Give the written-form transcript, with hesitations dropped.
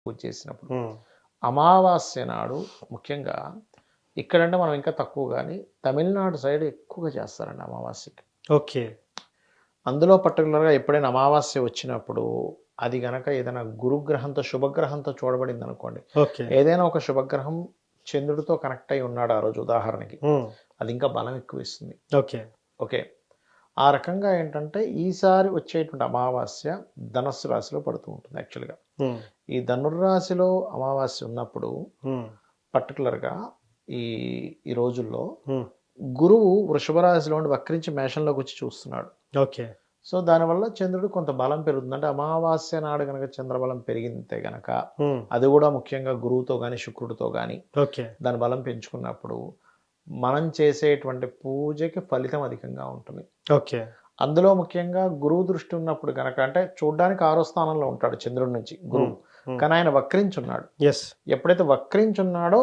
పూజ చేసినప్పుడు. ఉమ్, అమావాస్య నాడు ముఖ్యంగా ఇక్కడంటే మనం ఇంకా తక్కువ కానీ తమిళనాడు సైడ్ ఎక్కువగా చేస్తారండి అమావాస్యకి. ఓకే. అందులో పర్టికులర్గా ఎప్పుడైనా అమావాస్య వచ్చినప్పుడు అది గనక ఏదైనా గురుగ్రహంతో శుభగ్రహంతో చూడబడింది అనుకోండి, ఓకే. ఏదైనా ఒక శుభగ్రహం చంద్రుడితో కనెక్ట్ అయి ఉన్నాడు ఆ రోజు ఉదాహరణకి, ఉమ్, అది ఇంకా బలం ఎక్కువ ఇస్తుంది. ఓకే. ఓకే, ఆ రకంగా ఏంటంటే ఈసారి వచ్చేటువంటి అమావాస్య ధనస్సు రాశిలో పడుతూ ఉంటుంది యాక్చువల్గా. ఉమ్, ఈ ధనుర్రాశిలో అమావాస్య ఉన్నప్పుడు ఉమ్, పర్టికులర్గా ఈ ఈ రోజుల్లో ఉమ్, గురువు వృషభ రాశిలో ఉండి వక్రించి మేషంలోకి వచ్చి చూస్తున్నాడు. ఓకే. సో దానివల్ల చంద్రుడు కొంత బలం పెరుగుతుంది. అంటే అమావాస్య నాడు కనుక చంద్రబలం పెరిగితే గనక ఉమ్, అది కూడా ముఖ్యంగా గురువుతో కానీ శుక్రుడితో కానీ ఓకే. దాని బలం పెంచుకున్నప్పుడు మనం చేసేటువంటి పూజకి ఫలితం అధికంగా ఉంటుంది. ఓకే. అందులో ముఖ్యంగా గురువు దృష్టి ఉన్నప్పుడు కనుక, అంటే చూడ్డానికి 6వ స్థానంలో ఉంటాడు చంద్రుడి నుంచి గురువు, ఉమ్, కానీ ఆయన వక్రించున్నాడు. ఎస్. ఎప్పుడైతే వక్రించున్నాడో